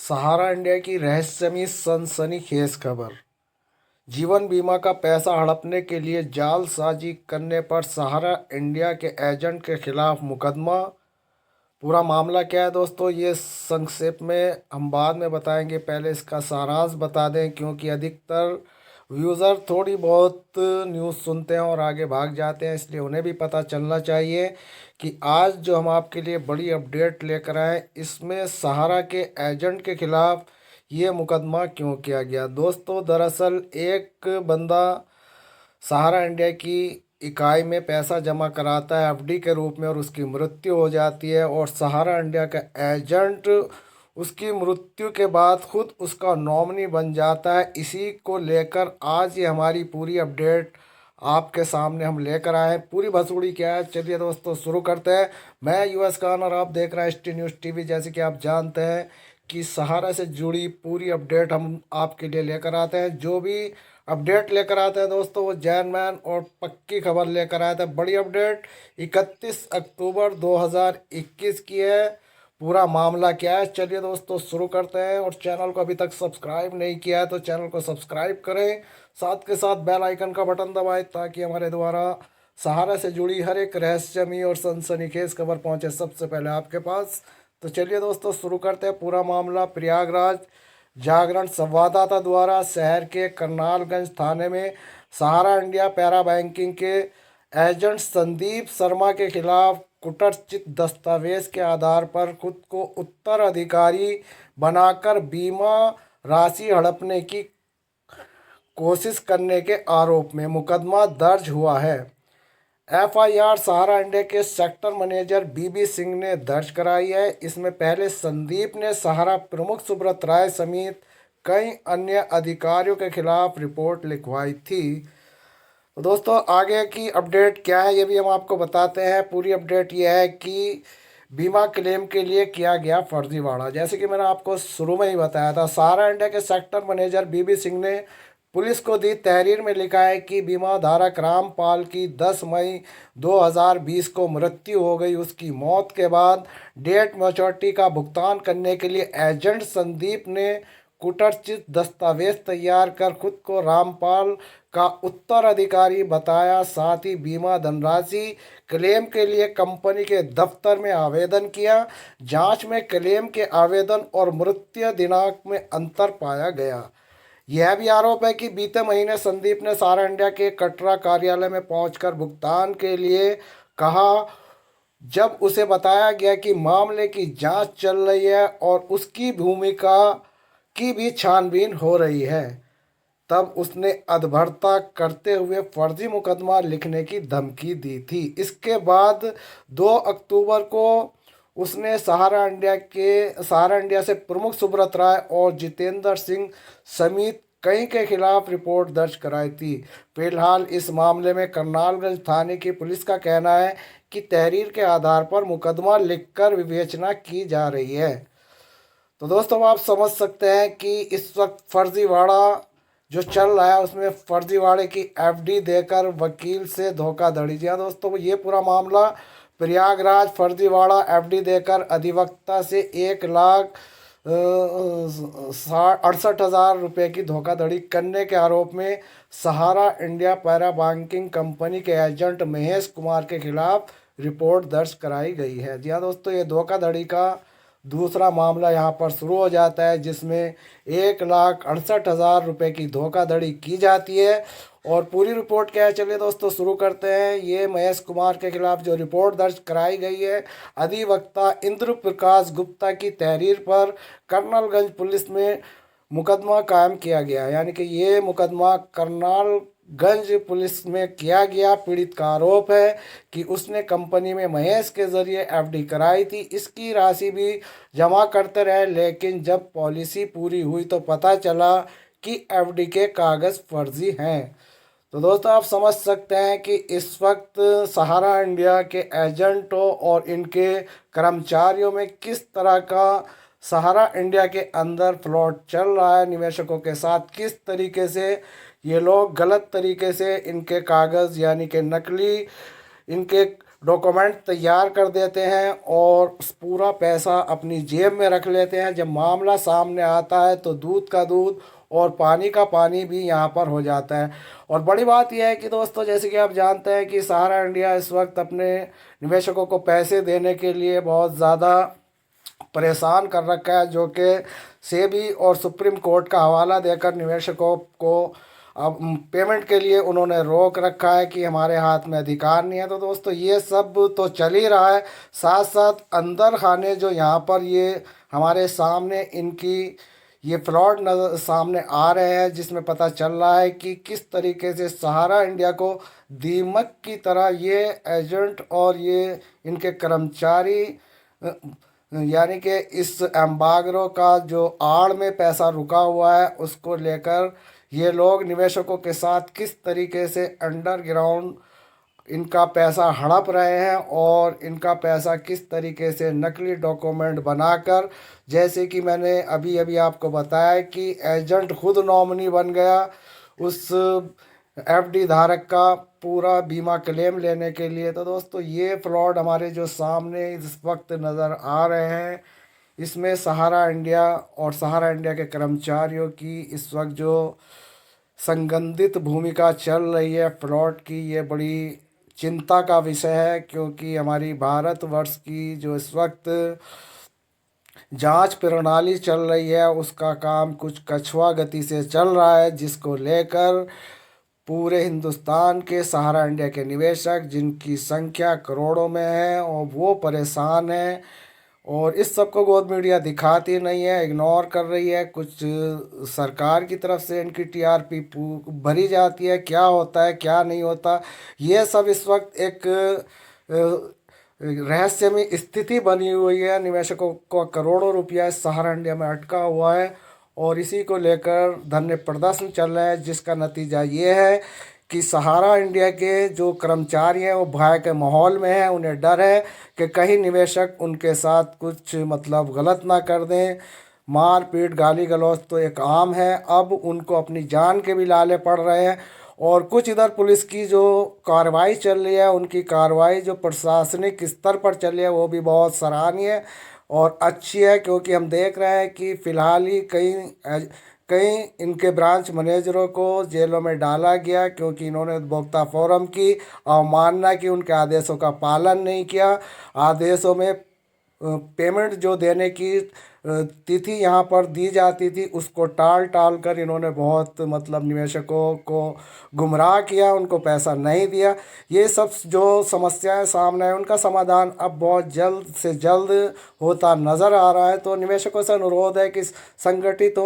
सहारा India की रहस्यमयी सनसनीखेज खबर। जीवन बीमा का पैसा हड़पने के लिए जालसाजी करने पर सहारा इंडिया के एजेंट के खिलाफ मुकदमा। पूरा मामला क्या है दोस्तों, ये संक्षेप में हम बाद में बताएंगे। पहले इसका सारांश बता दें, क्योंकि अधिकतर यूज़र थोड़ी बहुत न्यूज़ सुनते हैं और आगे भाग जाते हैं, इसलिए उन्हें भी पता चलना चाहिए कि आज जो हम आपके लिए बड़ी अपडेट लेकर आए, इसमें सहारा के एजेंट के खिलाफ ये मुकदमा क्यों किया गया। दोस्तों, दरअसल एक बंदा सहारा इंडिया की इकाई में पैसा जमा कराता है एफडी के रूप में और उसकी मृत्यु हो जाती है, और सहारा इंडिया का एजेंट उसकी मृत्यु के बाद खुद उसका नॉमिनी बन जाता है। इसी को लेकर आज ये हमारी पूरी अपडेट आपके सामने हम लेकर आए हैं। पूरी भसुड़ी क्या है, चलिए दोस्तों शुरू करते हैं। मैं यूएस खान और आप देख रहे हैं एसटी न्यूज़ टीवी। जैसे कि आप जानते हैं कि सहारा से जुड़ी पूरी अपडेट हम आपके लिए लेकर आते हैं। जो भी अपडेट लेकर आते हैं दोस्तों, वो जैन मैन और पक्की खबर लेकर आए थे। बड़ी अपडेट 31 अक्टूबर 2021 की है। पूरा मामला क्या है, चलिए दोस्तों शुरू करते हैं। और चैनल को अभी तक सब्सक्राइब नहीं किया है तो चैनल को सब्सक्राइब करें, साथ के साथ बेल आइकन का बटन दबाएं, ताकि हमारे द्वारा सहारा से जुड़ी हर एक रहस्यमयी और सनसनीखेज खबर पहुंचे सबसे पहले आपके पास। तो चलिए दोस्तों शुरू करते हैं पूरा मामला। प्रयागराज जागरण संवाददाता द्वारा शहर के करनालगंज थाने में सहारा इंडिया पैरा बैंकिंग के एजेंट संदीप शर्मा के खिलाफ कुटरचित दस्तावेज के आधार पर खुद को उत्तराधिकारी बनाकर बीमा राशि हड़पने की कोशिश करने के आरोप में मुकदमा दर्ज हुआ है। एफआईआर सहारा इंडिया के सेक्टर मैनेजर बीबी सिंह ने दर्ज कराई है। इसमें पहले संदीप ने सहारा प्रमुख सुब्रत राय समेत कई अन्य अधिकारियों के खिलाफ रिपोर्ट लिखवाई थी। तो दोस्तों, आगे की अपडेट क्या है ये भी हम आपको बताते हैं। पूरी अपडेट ये है कि बीमा क्लेम के लिए किया गया फर्जीवाड़ा। जैसे कि मैंने आपको शुरू में ही बताया था, सहारा इंडिया के सेक्टर मैनेजर बीबी सिंह ने पुलिस को दी तहरीर में लिखा है कि बीमा धारक रामपाल की 10 मई 2020 को मृत्यु हो गई। उसकी मौत के बाद डेट मैच्योरिटी का भुगतान करने के लिए एजेंट संदीप ने कुटरचित दस्तावेज तैयार कर खुद को रामपाल का उत्तराधिकारी बताया। साथ ही बीमा धनराशि क्लेम के लिए कंपनी के दफ्तर में आवेदन किया। जांच में क्लेम के आवेदन और मृत्यु दिनांक में अंतर पाया गया। यह भी आरोप है कि बीते महीने संदीप ने सहारा इंडिया के कटरा कार्यालय में पहुंचकर भुगतान के लिए कहा। जब उसे बताया गया कि मामले की जांच चल रही है और उसकी भूमिका की भी छानबीन हो रही है, तब उसने अधभरता करते हुए फर्जी मुकदमा लिखने की धमकी दी थी। इसके बाद 2 अक्टूबर को उसने सहारा इंडिया से प्रमुख सुब्रत राय और जितेंद्र सिंह समेत कई के खिलाफ रिपोर्ट दर्ज कराई थी। फिलहाल इस मामले में करनालगंज थाने की पुलिस का कहना है कि तहरीर के आधार पर मुकदमा लिखकर विवेचना की जा रही है। तो दोस्तों, आप समझ सकते हैं कि इस वक्त फर्जीवाड़ा जो चल रहा है, उसमें फर्जीवाड़े की एफडी देकर वकील से धोखाधड़ी। जी हाँ दोस्तों, ये पूरा मामला प्रयागराज फर्जीवाड़ा एफडी देकर अधिवक्ता से 1,68,000 रुपये की धोखाधड़ी करने के आरोप में सहारा इंडिया पैरा बैंकिंग कंपनी के एजेंट महेश कुमार के खिलाफ रिपोर्ट दर्ज कराई गई है। जी हाँ दोस्तों, ये धोखाधड़ी का दूसरा मामला यहाँ पर शुरू हो जाता है, जिसमें 1,68,000 रुपये की धोखाधड़ी की जाती है। और पूरी रिपोर्ट क्या है, चलिए दोस्तों शुरू करते हैं। ये महेश कुमार के खिलाफ जो रिपोर्ट दर्ज कराई गई है, अधिवक्ता इंद्र प्रकाश गुप्ता की तहरीर पर कर्नलगंज पुलिस में मुकदमा कायम किया गया है। यानी कि ये मुकदमा कर्नलगंज पुलिस में किया गया। पीड़ित का आरोप है कि उसने कंपनी में महेश के जरिए एफडी कराई थी। इसकी राशि भी जमा करते रहे, लेकिन जब पॉलिसी पूरी हुई तो पता चला कि एफडी के कागज़ फर्जी हैं। तो दोस्तों, आप समझ सकते हैं कि इस वक्त सहारा इंडिया के एजेंटों और इनके कर्मचारियों में किस तरह का सहारा इंडिया के अंदर फ्रॉड चल रहा है। निवेशकों के साथ किस तरीके से ये लोग गलत तरीके से इनके कागज़ यानी कि नकली इनके डॉक्यूमेंट तैयार कर देते हैं और पूरा पैसा अपनी जेब में रख लेते हैं। जब मामला सामने आता है तो दूध का दूध और पानी का पानी भी यहाँ पर हो जाता है। और बड़ी बात यह है कि दोस्तों, जैसे कि आप जानते हैं कि सहारा इंडिया इस वक्त अपने निवेशकों को पैसे देने के लिए बहुत ज़्यादा परेशान कर रखा है, जो कि सेबी और सुप्रीम कोर्ट का हवाला देकर निवेशकों को अब पेमेंट के लिए उन्होंने रोक रखा है कि हमारे हाथ में अधिकार नहीं है। तो दोस्तों, ये सब तो चल ही रहा है, साथ साथ अंदर खाने जो यहाँ पर ये हमारे सामने इनकी ये फ्रॉड नजर सामने आ रहे हैं, जिसमें पता चल रहा है कि किस तरीके से सहारा इंडिया को दीमक की तरह ये एजेंट और ये इनके कर्मचारी यानी कि इस एम्बागरो का जो आड़ में पैसा रुका हुआ है उसको लेकर ये लोग निवेशकों के साथ किस तरीके से अंडरग्राउंड इनका पैसा हड़प रहे हैं और इनका पैसा किस तरीके से नकली डॉक्यूमेंट बनाकर, जैसे कि मैंने अभी अभी आपको बताया कि एजेंट खुद नॉमिनी बन गया उस एफडी धारक का पूरा बीमा क्लेम लेने के लिए। तो दोस्तों, ये फ्रॉड हमारे जो सामने इस वक्त नज़र आ रहे हैं, इसमें सहारा इंडिया और सहारा इंडिया के कर्मचारियों की इस वक्त जो संगठित भूमिका चल रही है फ्रॉड की, ये बड़ी चिंता का विषय है। क्योंकि हमारी भारतवर्ष की जो इस वक्त जांच प्रणाली चल रही है उसका काम कुछ कछुआ गति से चल रहा है, जिसको लेकर पूरे हिंदुस्तान के सहारा इंडिया के निवेशक, जिनकी संख्या करोड़ों में है, और वो परेशान हैं। और इस सब को गोद मीडिया दिखाती नहीं है, इग्नोर कर रही है। कुछ सरकार की तरफ से इनकी टीआरपी भरी जाती है, क्या होता है क्या नहीं होता, ये सब इस वक्त एक रहस्यमय स्थिति बनी हुई है। निवेशकों को करोड़ों रुपया इस सहारा इंडिया में अटका हुआ है और इसी को लेकर धरने प्रदर्शन चल रहे हैं, जिसका नतीजा ये है कि सहारा इंडिया के जो कर्मचारी हैं वो भय के माहौल में हैं। उन्हें डर है कि कहीं निवेशक उनके साथ कुछ मतलब गलत ना कर दें। मार पीट गाली गलौज तो एक आम है, अब उनको अपनी जान के भी लाले पड़ रहे हैं। और कुछ इधर पुलिस की जो कार्रवाई चल रही है, उनकी कार्रवाई जो प्रशासनिक स्तर पर चल रही है वो भी बहुत सराहनीय और अच्छी है। क्योंकि हम देख रहे हैं कि फ़िलहाल ही कई कई इनके ब्रांच मैनेजरों को जेलों में डाला गया, क्योंकि इन्होंने उपभोक्ता फोरम की अवमानना की, उनके आदेशों का पालन नहीं किया। आदेशों में पेमेंट जो देने की तिथि यहाँ पर दी जाती थी उसको टाल टाल कर इन्होंने बहुत मतलब निवेशकों को गुमराह किया, उनको पैसा नहीं दिया। ये सब जो समस्याएं सामने हैं उनका समाधान अब बहुत जल्द से जल्द होता नज़र आ रहा है। तो निवेशकों से अनुरोध है कि संगठित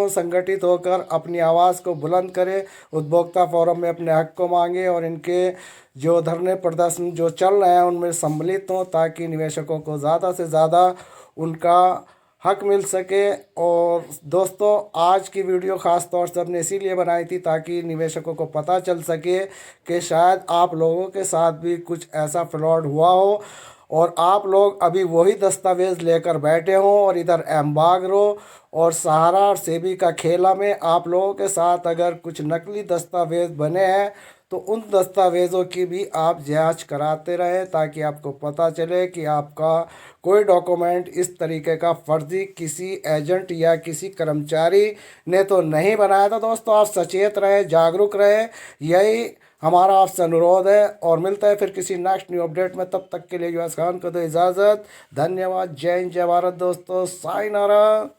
होकर अपनी आवाज़ को बुलंद करें, उपभोक्ता फोरम में अपने हक को मांगे और इनके जो धरने प्रदर्शन जो चल रहे हैं उनमें सम्मिलित हों, ताकि निवेशकों को ज़्यादा से ज़्यादा उनका हक मिल सके। और दोस्तों, आज की वीडियो ख़ास तौर से हमने इसीलिए बनाई थी ताकि निवेशकों को पता चल सके कि शायद आप लोगों के साथ भी कुछ ऐसा फ्रॉड हुआ हो और आप लोग अभी वही दस्तावेज़ लेकर बैठे हों और इधर एम्बागरो और सहारा और सेबी का खेला में आप लोगों के साथ अगर कुछ नकली दस्तावेज़ बने हैं तो उन दस्तावेज़ों की भी आप जांच कराते रहें, ताकि आपको पता चले कि आपका कोई डॉक्यूमेंट इस तरीके का फर्जी किसी एजेंट या किसी कर्मचारी ने तो नहीं बनाया था। दोस्तों, आप सचेत रहें, जागरूक रहें, यही हमारा आपसे अनुरोध है। और मिलता है फिर किसी नेक्स्ट न्यू अपडेट में, तब तक के लिए यूएस खान को दो इजाज़त। धन्यवाद। जय हिंद, जय भारत दोस्तों, साइनारा।